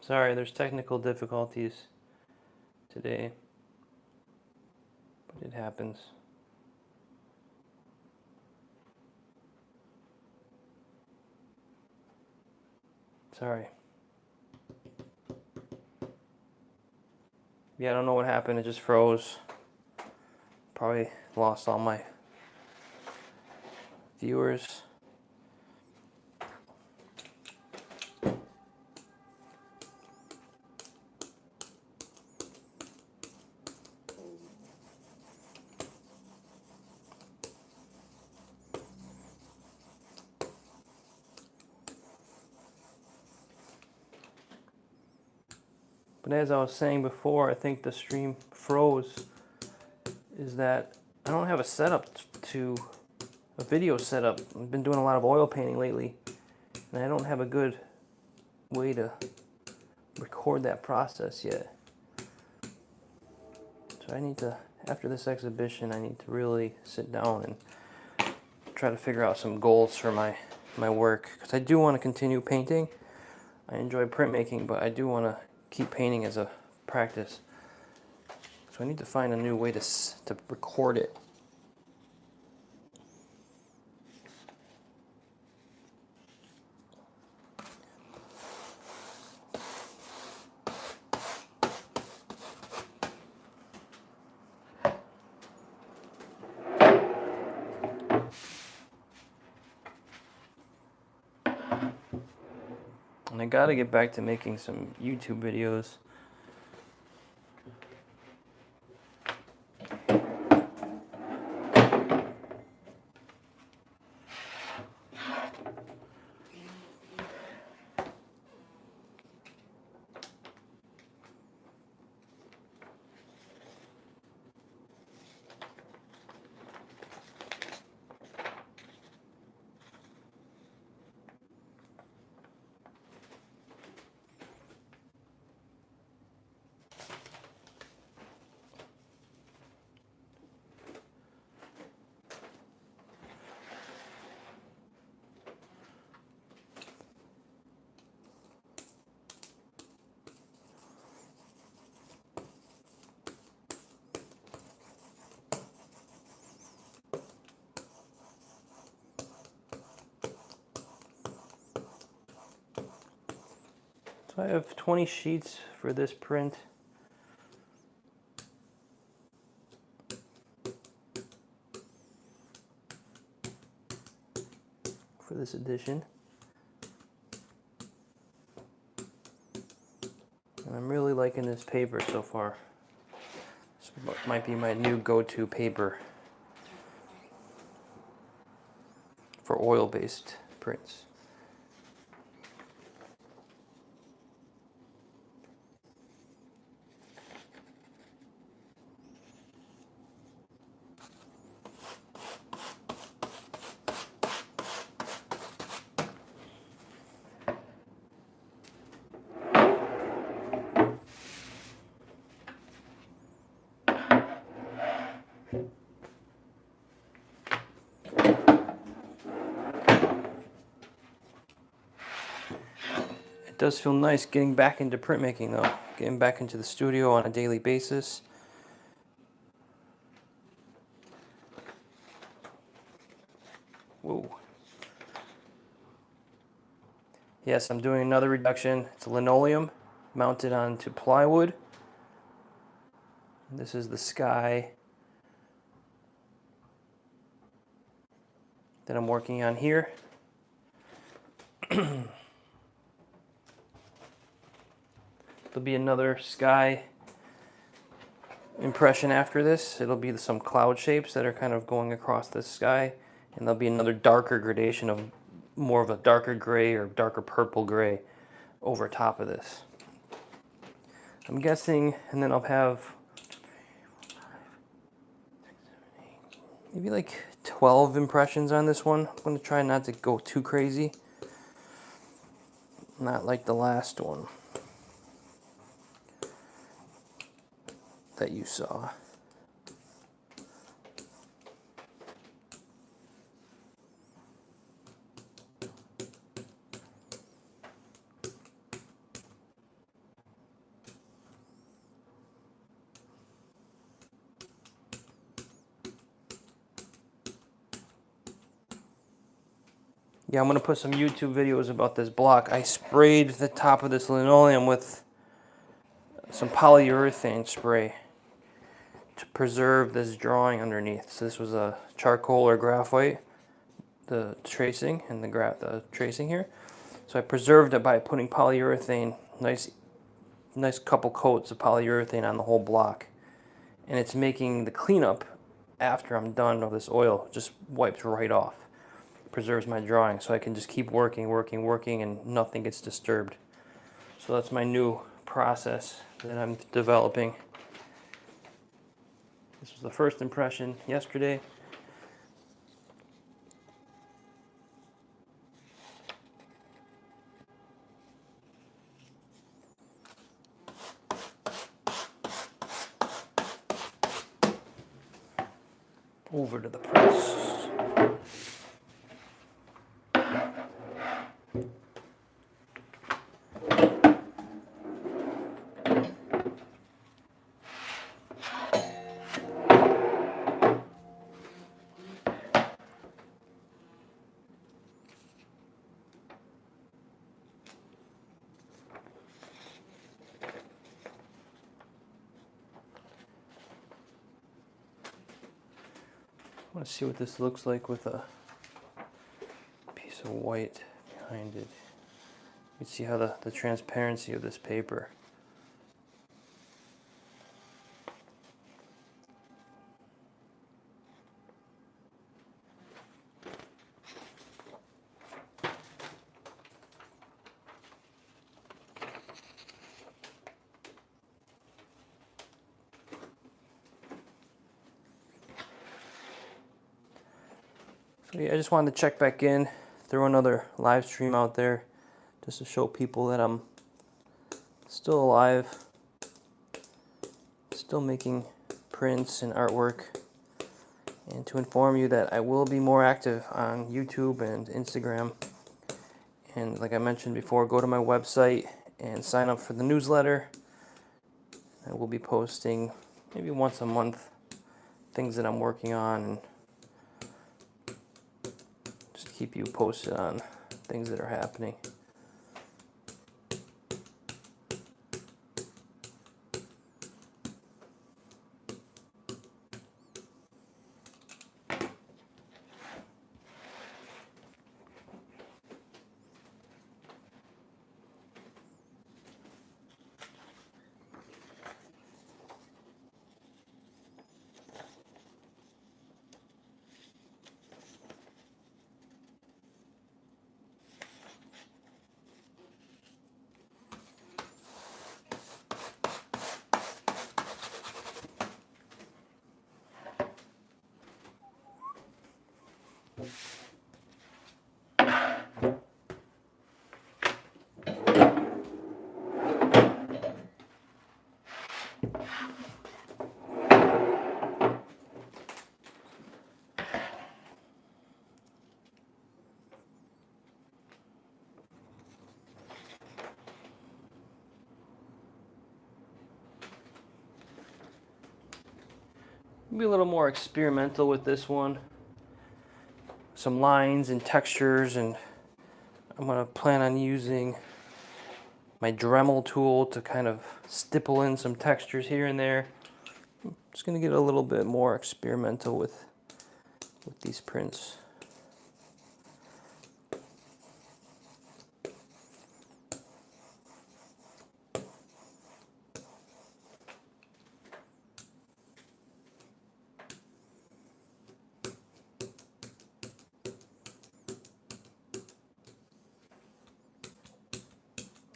Sorry, there's technical difficulties today, but it happens. Sorry. Yeah, I don't know what happened. It just froze. Probably lost all my viewers. But as I was saying before, I think the stream froze, is that I don't have a setup a video setup. I've been doing a lot of oil painting lately, and I don't have a good way to record that process yet. So I need to, after this exhibition, I need to really sit down and try to figure out some goals for my work, because I do want to continue painting. I enjoy printmaking, but I do want to keep painting as a practice. So I need to find a new way to record it. And I gotta get back to making some YouTube videos. So I have 20 sheets for this print. For this edition. And I'm really liking this paper so far. This might be my new go-to paper for oil-based prints. It does feel nice getting back into printmaking though, getting back into the studio on a daily basis. Whoa. Yes, I'm doing another reduction. It's linoleum mounted onto plywood. This is the sky that I'm working on here. There'll be another sky impression after this. It'll be some cloud shapes that are kind of going across the sky, and there'll be another darker gradation of more of a darker gray or darker purple gray over top of this. I'm guessing, and then I'll have maybe like 12 impressions on this one. I'm going to try not to go too crazy. Not like the last one that you saw. Yeah, I'm going to put some YouTube videos about this block. I sprayed the top of this linoleum with some polyurethane spray to preserve this drawing underneath. So this was a charcoal or graphite, the tracing and the tracing here. So I preserved it by putting polyurethane, nice couple coats of polyurethane on the whole block. And it's making the cleanup after I'm done of this oil just wipes right off. Preserves my drawing so I can just keep working and nothing gets disturbed. So that's my new process that I'm developing. This was the first impression yesterday. Over to the press. I want to see what this looks like with a piece of white behind it. You can see how the transparency of this paper. So yeah, I just wanted to check back in, throw another live stream out there just to show people that I'm still alive, still making prints and artwork, and to inform you that I will be more active on YouTube and Instagram. And like I mentioned before, go to my website and sign up for the newsletter. I will be posting maybe once a month things that I'm working on and just keep you posted on things that are happening. Be a little more experimental with this one. Some lines and textures, and I'm going to plan on using my Dremel tool to kind of stipple in some textures here and there. I'm just going to get a little bit more experimental with these prints.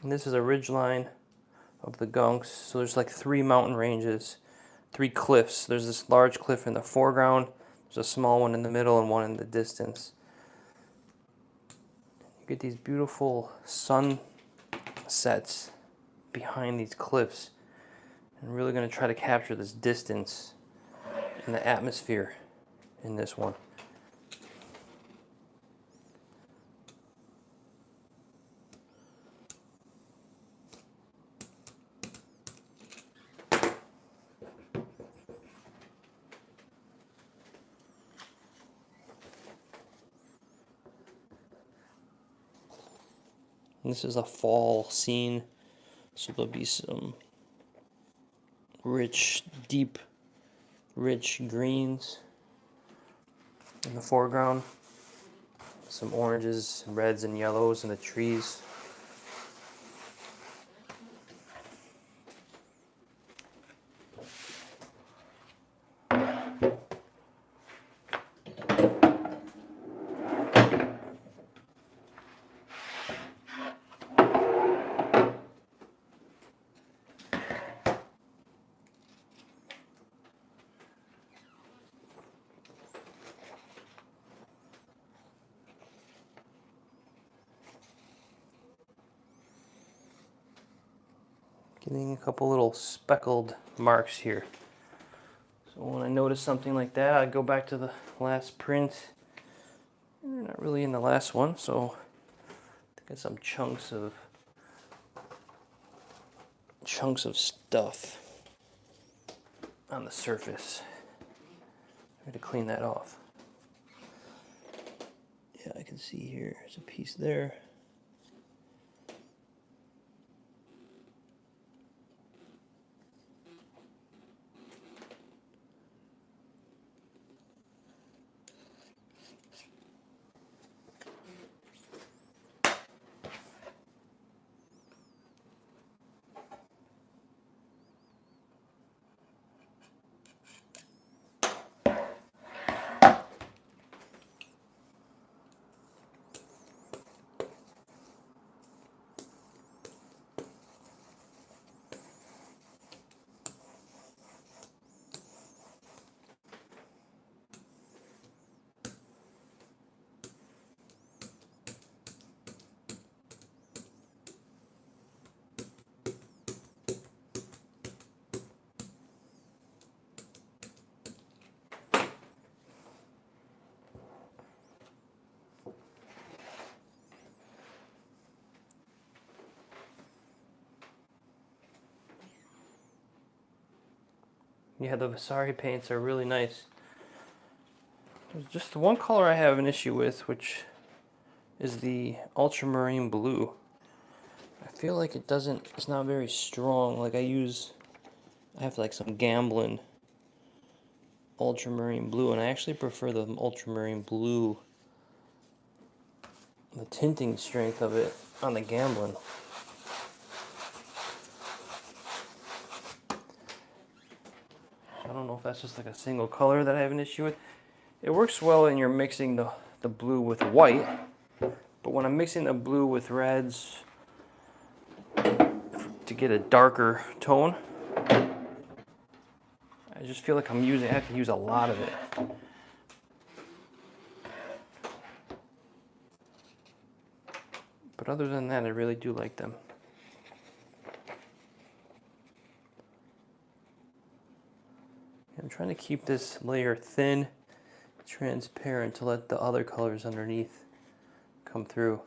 And this is a ridgeline of the Gunks. So there's like 3 mountain ranges, 3 cliffs. There's this large cliff in the foreground, there's a small one in the middle, and one in the distance. You get these beautiful sunsets behind these cliffs. I'm really going to try to capture this distance in the atmosphere in this one. And this is a fall scene, so there'll be some rich, deep, rich greens in the foreground. Some oranges, reds, and yellows in the trees. Getting a couple little speckled marks here. So when I notice something like that, I go back to the last print. They're not really in the last one, so I got some chunks of stuff on the surface. I got to clean that off. Yeah, I can see here. There's a piece there. Yeah, the Vasari paints are really nice. There's just the one color I have an issue with, which is the ultramarine blue. I feel like it's not very strong. Like I have like some Gamblin ultramarine blue, and I actually prefer the ultramarine blue, the tinting strength of it on the Gamblin. I don't know if that's just like a single color that I have an issue with. It works well when you're mixing the blue with white, but when I'm mixing the blue with reds to get a darker tone, I just feel like I have to use a lot of it. But other than that, I really do like them. I'm trying to keep this layer thin, transparent, to let the other colors underneath come through.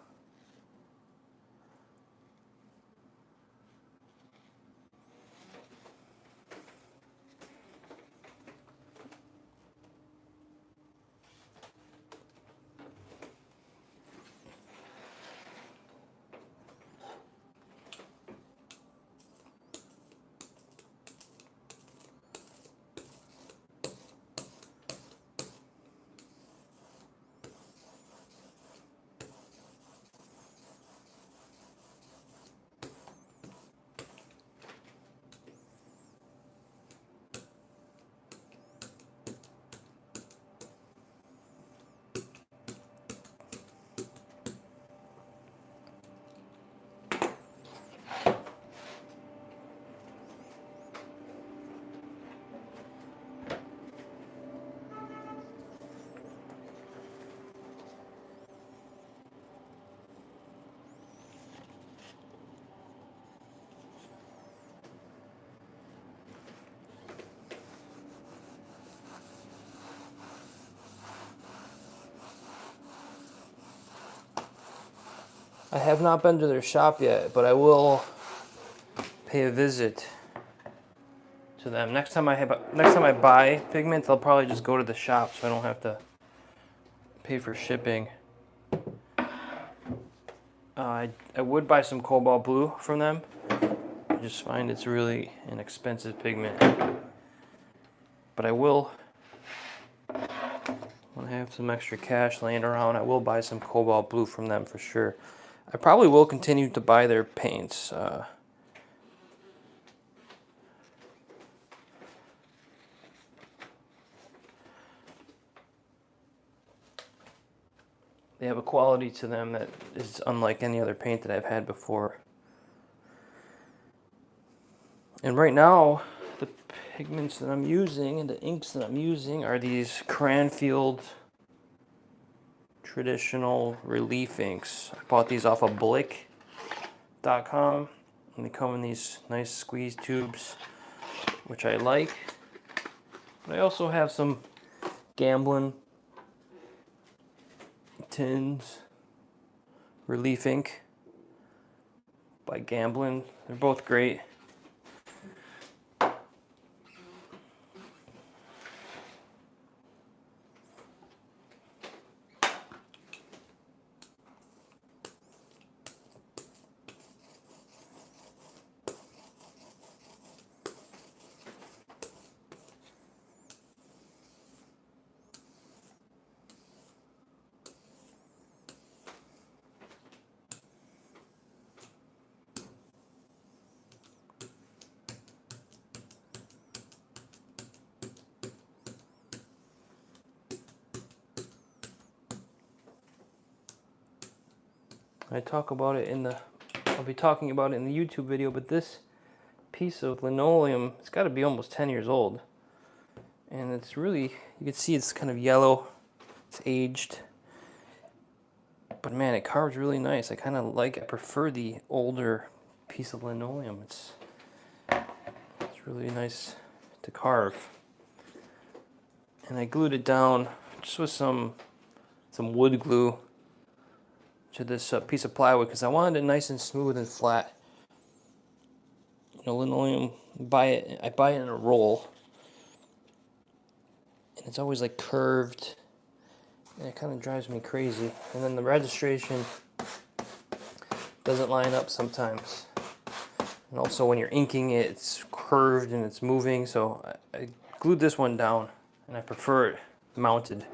I have not been to their shop yet, but I will pay a visit to them. Next time I buy pigments, I'll probably just go to the shop so I don't have to pay for shipping. I would buy some cobalt blue from them. I just find it's really an expensive pigment. But I will, when I have some extra cash laying around, I will buy some cobalt blue from them for sure. I probably will continue to buy their paints. They have a quality to them that is unlike any other paint that I've had before. And right now, the pigments that I'm using and the inks that I'm using are these Cranfield traditional relief inks. I bought these off of Blick.com, and they come in these nice squeeze tubes, which I like. But I also have some Gamblin tins relief ink by Gamblin. They're both great. I talk about it in the, I'll be talking about it in the YouTube video, but this piece of linoleum, it's got to be almost 10 years old. And it's really, you can see it's kind of yellow, it's aged. But man, it carves really nice. I kind of like, I prefer the older piece of linoleum. It's really nice to carve. And I glued it down just with some wood glue to this piece of plywood because I wanted it nice and smooth and flat. You know, linoleum, I buy it in a roll, and it's always like curved, and it kind of drives me crazy. And then the registration doesn't line up sometimes. And also when you're inking it, it's curved and it's moving, so I glued this one down, and I prefer it mounted.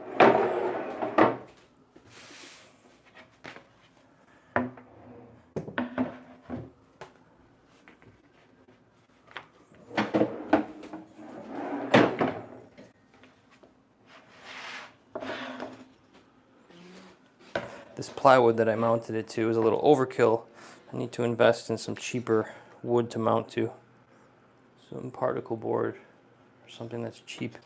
This plywood that I mounted it to is a little overkill. I need to invest in some cheaper wood to mount to. Some particle board or something that's cheap.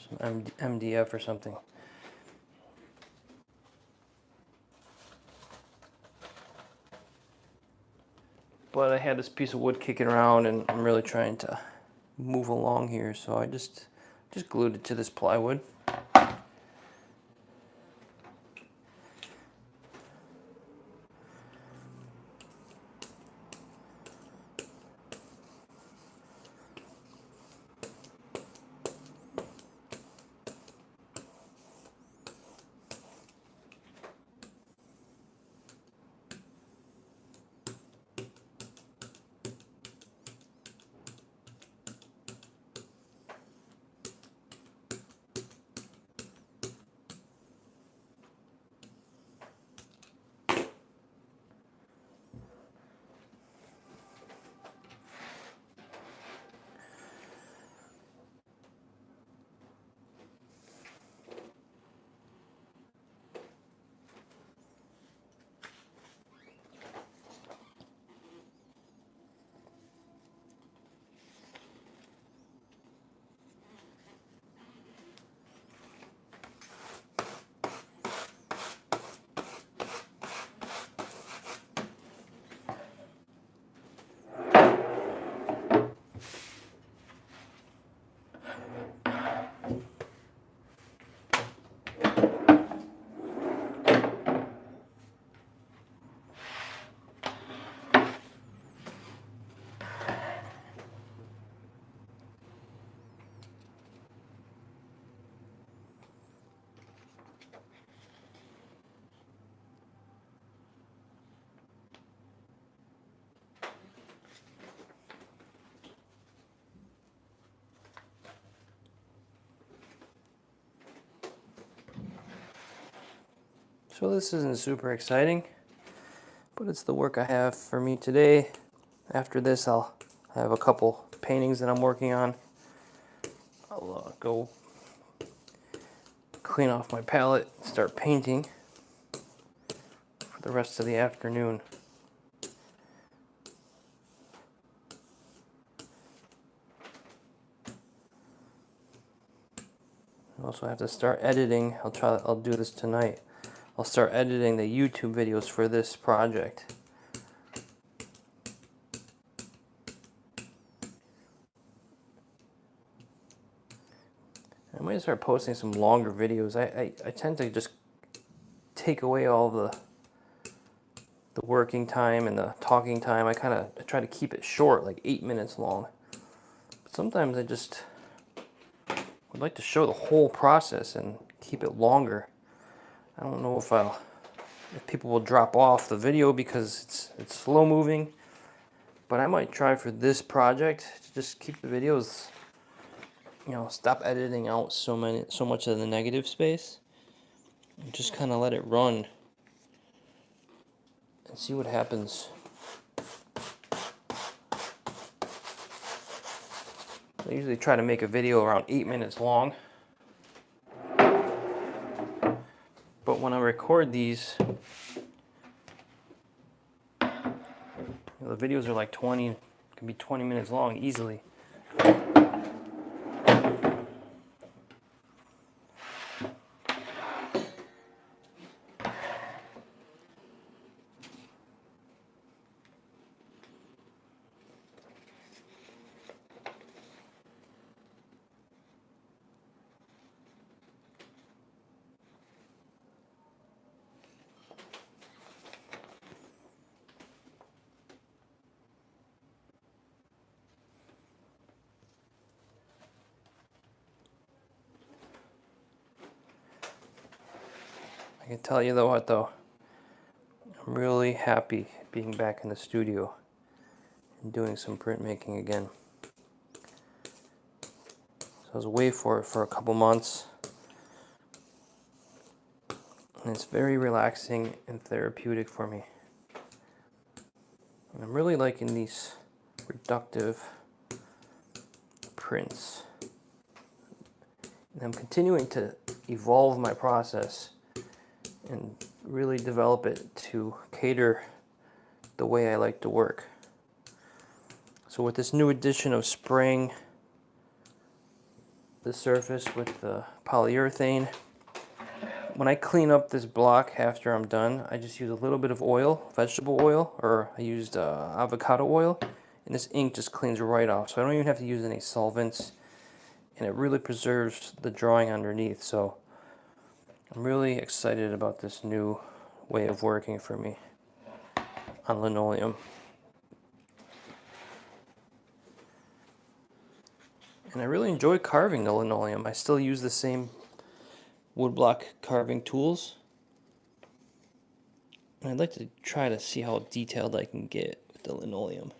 Some MDF or something. But I had this piece of wood kicking around and I'm really trying to move along here, so I just glued it to this plywood. So this isn't super exciting, but it's the work I have for me today. After this, I'll have a couple paintings that I'm working on. I'll go clean off my palette and start painting for the rest of the afternoon. I also have to start editing. I'll do this tonight. I'll start editing the YouTube videos for this project. I might start posting some longer videos. I tend to just take away all the working time and the talking time. I try to keep it short, like 8 minutes long. But sometimes I just would like to show the whole process and keep it longer. I don't know if people will drop off the video because it's slow moving, but I might try for this project to just keep the videos, stop editing out so much of the negative space and just kind of let it run and see what happens. I usually try to make a video around 8 minutes long, but when I record these, the videos are like can be 20 minutes long easily. I can tell you though, I'm really happy being back in the studio and doing some printmaking again. So I was away for a couple months, and it's very relaxing and therapeutic for me. And I'm really liking these reductive prints. And I'm continuing to evolve my process and really develop it to cater the way I like to work. So with this new addition of spraying the surface with the polyurethane, when I clean up this block after I'm done, I just use a little bit of oil, vegetable oil, or I used avocado oil, and this ink just cleans right off. So I don't even have to use any solvents, and it really preserves the drawing underneath. So I'm really excited about this new way of working for me on linoleum. And I really enjoy carving the linoleum. I still use the same woodblock carving tools. And I'd like to try to see how detailed I can get with the linoleum.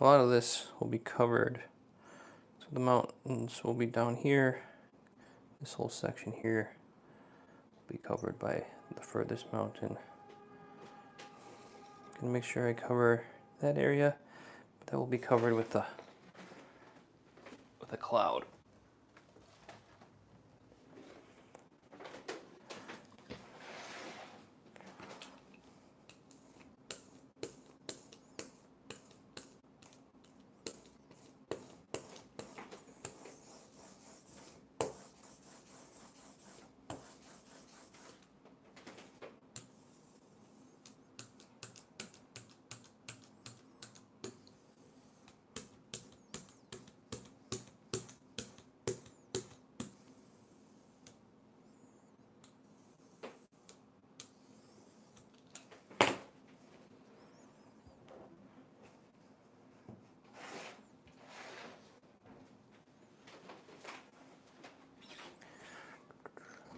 A lot of this will be covered. So the mountains will be down here. This whole section here will be covered by the furthest mountain. I'm gonna make sure I cover that area, but that will be covered with a cloud.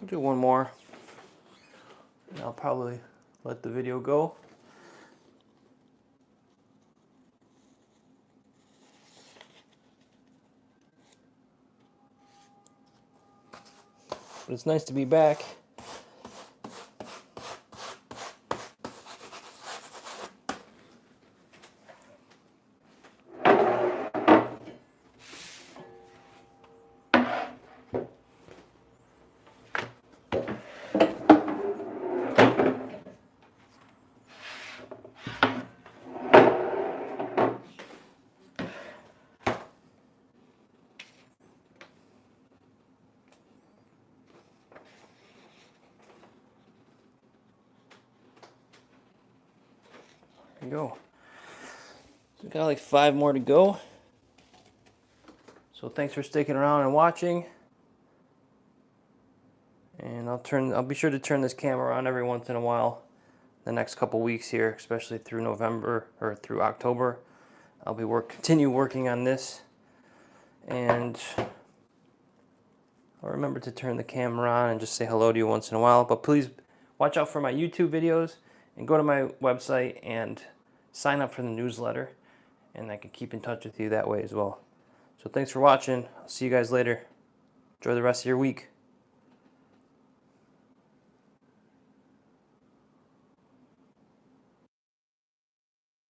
I'll do one more, and I'll probably let the video go. But it's nice to be back. There you go. So got like 5 more to go. So thanks for sticking around and watching. And I'll be sure to turn this camera on every once in a while the next couple weeks here, especially through November or through October. I'll be continue working on this, and I'll remember to turn the camera on and just say hello to you once in a while. But please watch out for my YouTube videos and go to my website and sign up for the newsletter, and I can keep in touch with you that way as well. So thanks for watching. I'll see you guys later. Enjoy the rest of your week.